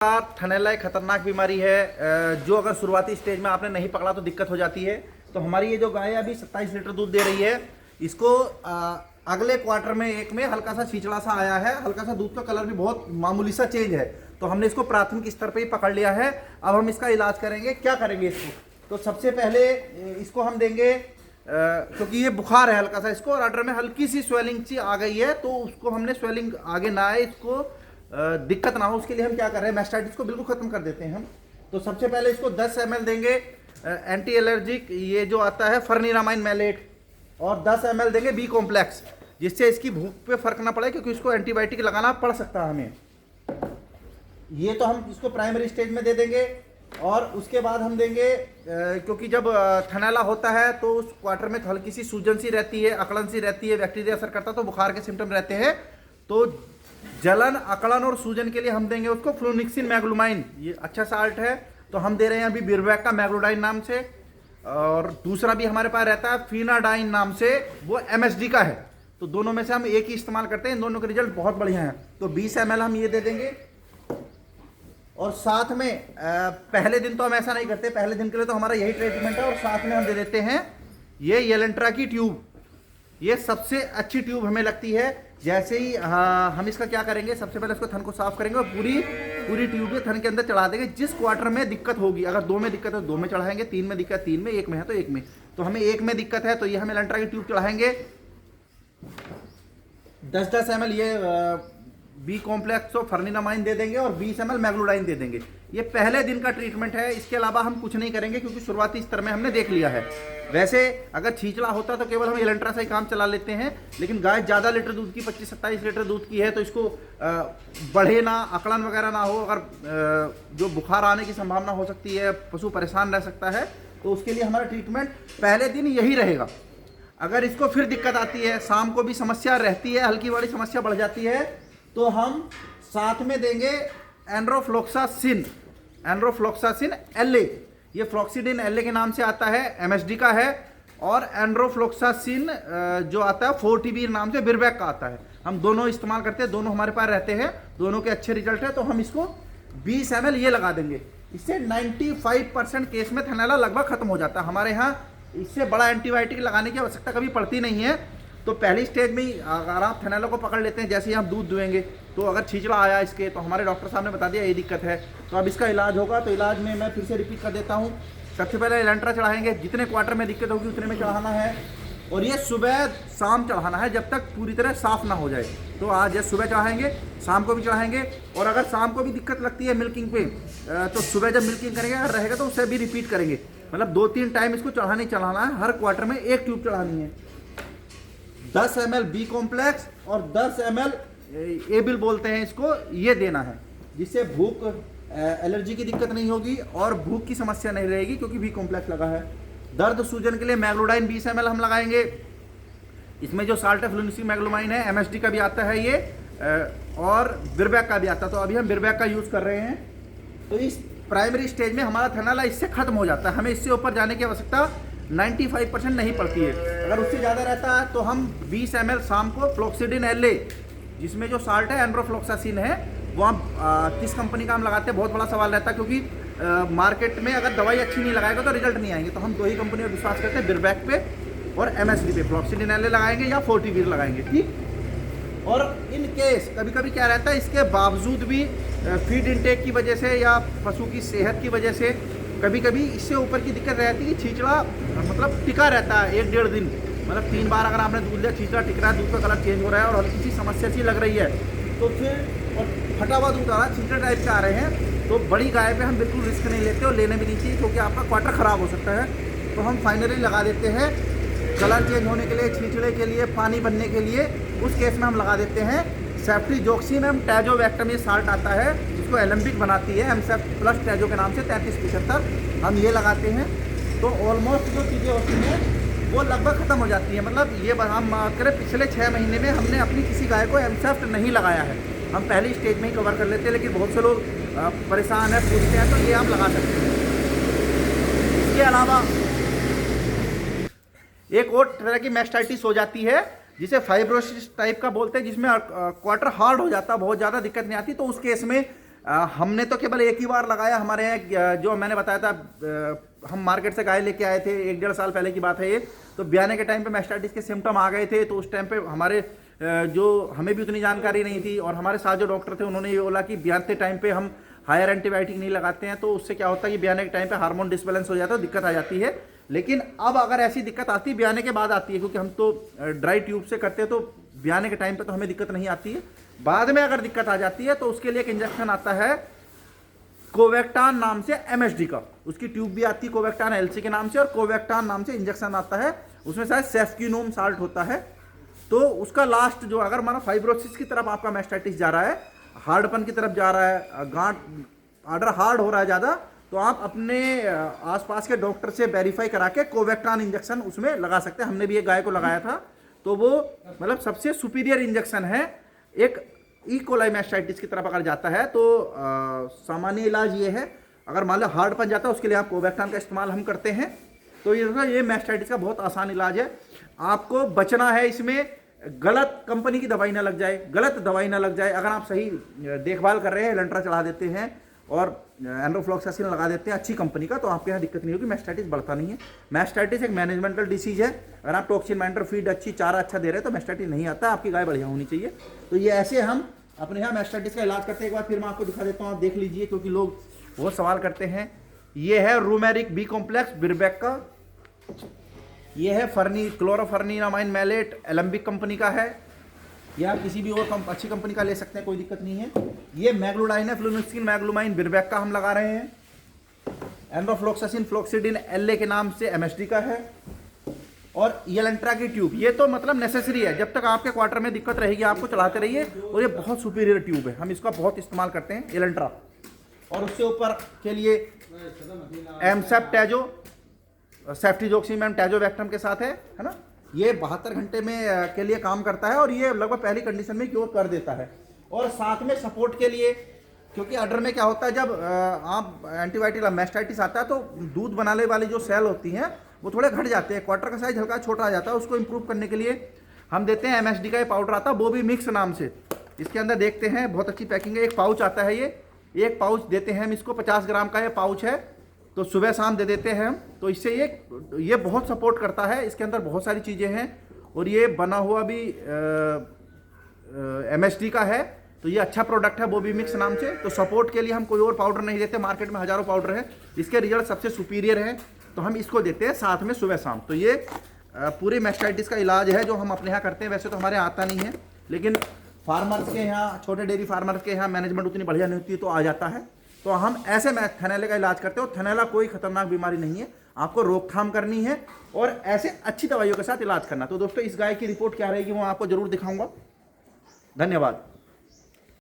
थनैला एक खतरनाक बीमारी है जो अगर शुरुआती स्टेज में आपने नहीं पकड़ा तो दिक्कत हो जाती है। तो हमारी ये जो गाय है अभी 27 लीटर दूध दे रही है। इसको अगले क्वार्टर में एक में हल्का सा छिचड़ा सा आया है, हल्का सा दूध का कलर भी बहुत मामूली सा चेंज है। तो हमने इसको प्राथमिक स्तर पे ही पकड़ लिया है। अब हम इसका इलाज करेंगे। क्या करेंगे इसको, तो सबसे पहले इसको हम देंगे क्योंकि ये बुखार है हल्का सा इसको, और अडर में हल्की सी स्वेलिंग सी आ गई है, तो उसको हमने स्वेलिंग आगे ना आए, इसको दिक्कत ना हो, उसके लिए हम क्या कर रहे हैं, मैस्टाइटिस को बिल्कुल खत्म कर देते हैं हम। तो सबसे पहले इसको 10 ml देंगे एंटी एलर्जिक, ये जो आता है फर्निरामाइन मैलेट, और 10 ml देंगे बी कॉम्प्लेक्स, जिससे इसकी भूख पे फर्क ना पड़े, क्योंकि इसको एंटीबायोटिक लगाना पड़ सकता है हमें। ये तो हम इसको प्राइमरी स्टेज में दे देंगे। और उसके बाद हम देंगे क्योंकि जब थनैला होता है तो उस क्वार्टर में हल्की सी सूजन सी रहती है, अकड़न सी रहती है, बैक्टीरिया असर करता है, तो बुखार के सिम्टम रहते हैं। तो जलन, अकड़न और सूजन के लिए हम देंगे उसको फ्लोनिक्सिन मैग्लुमाइन, ये अच्छा साल्ट है। तो हम दे रहे हैं अभी बिरवैक का मैग्लोडाइन नाम से, और दूसरा भी हमारे पास रहता है फिनाडाइन नाम से, वो MSD का है। तो दोनों में से हम एक ही इस्तेमाल करते हैं, इन दोनों के रिजल्ट बहुत बढ़िया हैं। तो 20 ml हम ये दे देंगे। और साथ में पहले दिन तो हम ऐसा नहीं करते, पहले दिन के लिए तो हमारा यही ट्रीटमेंट है, और साथ में हम दे देते हैं ये येलेंट्रा की ट्यूब। ये सबसे अच्छी ट्यूब हमें लगती है। जैसे ही हम इसका क्या करेंगे, सबसे पहले इसको थन को साफ करेंगे और पूरी ट्यूब के थन के अंदर चढ़ा देंगे। जिस क्वार्टर में दिक्कत होगी, अगर 2 में दिक्कत है तो 2 में चढ़ाएंगे, 3 में दिक्कत 3 में, 1 में है तो 1 में। तो हमें 1 में दिक्कत है तो ये हम येलेंट्रा की ट्यूब चढ़ाएंगे। 10 ml ये बी कॉम्प्लेक्स और फर्निनामाइन दे देंगे, और 20 ml मैग्लोडाइन दे देंगे। ये पहले दिन का ट्रीटमेंट है, इसके अलावा हम कुछ नहीं करेंगे, क्योंकि शुरुआती स्तर में हमने देख लिया है। वैसे अगर छींचड़ा होता तो केवल हम एलेंट्रा से ही काम चला लेते हैं, लेकिन गाय ज़्यादा लीटर दूध की, 25-27 लीटर दूध की है, तो इसको बढ़े ना, अकड़न वगैरह ना हो, अगर जो बुखार आने की संभावना हो सकती है, पशु परेशान रह सकता है, तो उसके लिए हमारा ट्रीटमेंट पहले दिन यही रहेगा। अगर इसको फिर दिक्कत आती है, शाम को भी समस्या रहती है, हल्की बड़ी समस्या बढ़ जाती है, तो हम साथ में देंगे एंड्रोफ्लोक्सासिन LA। ये फ्लॉक्सीडिन LA के नाम से आता है, MSD का है। और एंड्रोफ्लोक्सासिन जो आता है 4TB नाम से बिरवैक का आता है। हम दोनों इस्तेमाल करते हैं, दोनों हमारे पास रहते हैं, दोनों के अच्छे रिजल्ट है। तो हम इसको 20 ml ये लगा देंगे। इससे 95% केस में थनैला लगभग खत्म हो जाता है। हमारे यहाँ इससे बड़ा एंटीबायोटिक लगाने की आवश्यकता कभी पड़ती नहीं है। तो पहली स्टेज में ही अगर आप थनैला को पकड़ लेते हैं, जैसे ही हम दूध दुएंगे, तो अगर छिचड़ा आया इसके, तो हमारे डॉक्टर साहब ने बता दिया ये दिक्कत है, तो अब इसका इलाज होगा। तो इलाज में मैं फिर से रिपीट कर देता हूँ। सबसे पहले एलेंट्रा चढ़ाएंगे, जितने क्वार्टर में दिक्कत होगी उतने में चढ़ाना है, और ये सुबह शाम चढ़ाना है जब तक पूरी तरह साफ ना हो जाए। तो आज ये सुबह चढ़ाएंगे, शाम को भी चढ़ाएंगे, और अगर शाम को भी दिक्कत लगती है मिल्किंग पे, तो सुबह जब मिल्किंग करेंगे अगर रहेगा तो उसे भी रिपीट करेंगे। मतलब 2-3 टाइम इसको चढ़ाना है, हर क्वार्टर में एक ट्यूब चढ़ानी है। 10 ml बी कॉम्प्लेक्स और 10 ml एबिल बोलते हैं इसको, ये देना है, जिससे भूख एलर्जी की दिक्कत नहीं होगी और भूख की समस्या नहीं रहेगी, क्योंकि बी कॉम्प्लेक्स लगा है। दर्द सूजन के लिए मैग्लोडाइन 20 ml हम लगाएंगे। इसमें जो साल्ट है फ्लोनिक्सिन मैग्लुमाइन है, MSD का भी आता है ये, और बिरवैक का भी आता है। तो अभी हम बिरवैक का यूज़ कर रहे हैं। तो इस प्राइमरी स्टेज में हमारा थनैला इससे खत्म हो जाता है। हमें इससे ऊपर जाने की आवश्यकता 95% नहीं पड़ती है। अगर उससे ज़्यादा रहता है तो हम 20 ml शाम को फ्लॉक्सीडिन LA, जिसमें जो साल्ट है एंड्रोफ्लोक्सासिन है, वो हम किस कंपनी का हम लगाते हैं, बहुत बड़ा सवाल रहता है, क्योंकि मार्केट में अगर दवाई अच्छी नहीं लगाएगा तो रिजल्ट नहीं आएंगे। तो हम 2 ही कंपनी पर विश्वास करते हैं, बिरवैक पे और MSD पे। फ्लॉक्सीडिन LA लगाएंगे या 4TB लगाएंगे, ठीक। और इन केस कभी कभी क्या रहता है, इसके बावजूद भी फीड इनटेक की वजह से या पशु की सेहत की वजह से कभी कभी इससे ऊपर की दिक्कत रहती है कि छींचड़ा मतलब टिका रहता है 1-1.5 दिन। मतलब 3 बार अगर आपने दूध लिया, छींचड़ा टिक रहा है, दूध का कलर चेंज हो रहा है और हल्की सी समस्या सी लग रही है, तो फिर और फटा हुआ दूध आ रहा है, छींचड़ा टाइप के आ रहे हैं, तो बड़ी गाय पे हम बिल्कुल रिस्क नहीं लेते और लेने भी नहीं चाहिए, क्योंकि आपका क्वार्टर ख़राब हो सकता है। तो हम फाइनली लगा देते हैं कलर चेंज होने के लिए, छींचड़े के लिए, पानी बनने के लिए। उस केस में हम लगा देते हैं सेफ्ट्रीजोक्सिम टैजोवैक्टम, ये साल्ट आता है जिसको एलम्बिक बनाती है, MSF प्लस टैजो के नाम से 3375 हम ये लगाते हैं। तो ऑलमोस्ट जो चीज़ें होती हैं वो लगभग ख़त्म हो जाती है। मतलब ये हम बात करें, पिछले 6 महीने में हमने अपनी किसी गाय को MSF नहीं लगाया है। हम पहली स्टेज में ही कवर कर लेते हैं, लेकिन बहुत से लोग परेशान है, पूछते हैं, तो ये हम लगा सकते हैं। इसके अलावा एक और तरह की मैस्टाइटिस हो जाती है, जिसे फाइब्रोसिस टाइप का बोलते हैं, जिसमें क्वार्टर हार्ड हो जाता है, बहुत ज़्यादा दिक्कत नहीं आती। तो उस केस में हमने तो केवल एक ही बार लगाया। हमारे यहाँ जो मैंने बताया था, हम मार्केट से गाय लेके आए थे, 1-1.5 साल पहले की बात है ये। तो ब्याने के टाइम पे मैस्टाइटिस के सिम्टम आ गए थे। तो उस टाइम पे हमारे जो हमें भी उतनी जानकारी नहीं थी, और हमारे साथ जो डॉक्टर थे उन्होंने ये बोला कि ब्यानते टाइम पे हम हायर एंटीबायोटिक नहीं लगाते हैं, तो उससे क्या होता है कि ब्याने के टाइम पे हार्मोन डिसबैलेंस हो जाता है, दिक्कत आ जाती है। लेकिन अब अगर ऐसी दिक्कत आती है ब्याने के बाद आती है, क्योंकि हम तो ड्राई ट्यूब से करते हैं, तो ब्याने के टाइम पे तो हमें दिक्कत नहीं आती है। बाद में अगर दिक्कत आ जाती है तो उसके लिए एक इंजेक्शन आता है कोवेक्टान नाम से, एमएसडी का। उसकी ट्यूब भी आती है कोवेक्टान एलसी के नाम से, और कोवेक्टान नाम से इंजेक्शन आता है। उसमें शायद सेफ्किनोम साल्ट होता है। तो उसका लास्ट जो, अगर हमारा फाइब्रोसिस की तरफ आपका मैस्टाइटिस जा रहा है, हार्डपन की तरफ जा रहा है, गांठ आर्डर हार्ड हो रहा है ज़्यादा, तो आप अपने आसपास के डॉक्टर से वेरीफाई करा के कोवेक्टान इंजेक्शन उसमें लगा सकते हैं। हमने भी एक गाय को लगाया था, तो वो मतलब सबसे सुपीरियर इंजेक्शन है। एक ई कोलाई मैस्टाइटिस की तरफ अगर जाता है तो सामान्य इलाज ये है, अगर मान लो हार्डपन जाता है उसके लिए आप कोवेक्टान का इस्तेमाल हम करते हैं। तो ये मैस्टाइटिस का बहुत आसान इलाज है। आपको बचना है इसमें, गलत कंपनी की दवाई ना लग जाए, गलत दवाई ना लग जाए। अगर आप सही देखभाल कर रहे हैं, एलेंट्रा चला देते हैं और एंड्रोफ्लॉक्सासिन लगा देते हैं अच्छी कंपनी का, तो आपके यहाँ दिक्कत नहीं होगी, मैस्टाइटिस बढ़ता नहीं है। मैस्टाइटिस एक मैनेजमेंटल डिसीज है। अगर आप टॉक्सिन माइंडर फीड अच्छी, चारा अच्छा दे रहे हैं तो मैस्टाइटिस नहीं आता, आपकी गाय बढ़िया होनी चाहिए। तो ये ऐसे हम अपने यहाँ मैस्टाइटिस का इलाज करते हैं। एक बार फिर मैं आपको दिखा देता हूँ, आप देख लीजिए, क्योंकि लोग बहुत सवाल करते हैं। ये है रूमेरिक बी कॉम्प्लेक्स बिरबैक का। ये है क्लोरोफर्निनामाइन मैलेट, एलम्बिक कंपनी का है, या किसी भी और अच्छी कंपनी का ले सकते हैं, कोई दिक्कत नहीं है। ये मैग्लूडाइन है, फ्लूमिक्सिन मैग्लूमाइन बिरबैक का हम लगा रहे हैं। एंड्रोफ्लॉक्सासिन फ्लोक्सिडिन एलए के नाम से एमएसडी का है। और एलेंट्रा की ट्यूब, ये तो मतलब नेसेसरी है, जब तक आपके क्वार्टर में दिक्कत रहेगी आपको चलाते रहिए। और ये बहुत सुपीरियर ट्यूब है, हम इसका बहुत इस्तेमाल करते हैं, एलेंट्रा। और उससे ऊपर के लिए एमसेप टैजो, सेफ्टिजोक्सिमैम टैजोवैक्टम के साथ है ना। ये 72 घंटे में के लिए काम करता है, और ये लगभग पहली कंडीशन में क्योर कर देता है। और साथ में सपोर्ट के लिए, क्योंकि अडर में क्या होता है, जब आप एंटीबायोटिक मैस्टाइटिस आता है तो दूध बनाने वाली जो सेल होती हैं वो थोड़े घट जाते हैं, क्वार्टर का साइज हल्का छोटा आ जाता है। उसको इंप्रूव करने के लिए हम देते हैं एमएसडी का ये पाउडर आता है, वो भी मिक्स नाम से। इसके अंदर देखते हैं, बहुत अच्छी पैकिंग है। एक पाउच आता है, ये एक पाउच देते हैं हम इसको, 50 ग्राम का ये पाउच है, तो सुबह शाम दे देते हैं हम। तो इससे ये बहुत सपोर्ट करता है। इसके अंदर बहुत सारी चीज़ें हैं, और ये बना हुआ भी एमएसडी का है, तो ये अच्छा प्रोडक्ट है, वो भी मिक्स नाम से। तो सपोर्ट के लिए हम कोई और पाउडर नहीं देते, मार्केट में हज़ारों पाउडर है, इसके रिजल्ट सबसे सुपीरियर है, तो हम इसको देते हैं साथ में सुबह शाम। तो ये पूरी मैस्टाइटिस का इलाज है जो हम अपने यहाँ करते हैं। वैसे तो हमारे यहाँ आता नहीं है, लेकिन फार्मर्स के यहाँ, छोटे डेयरी फार्मर्स के यहाँ मैनेजमेंट उतनी बढ़िया नहीं होती है, तो आ जाता है। तो हम ऐसे थनैले का इलाज करते हो। थनैला कोई खतरनाक बीमारी नहीं है, आपको रोकथाम करनी है और ऐसे अच्छी दवाइयों के साथ इलाज करना। तो दोस्तों, इस गाय की रिपोर्ट क्या रहेगी वो आपको जरूर दिखाऊंगा। धन्यवाद।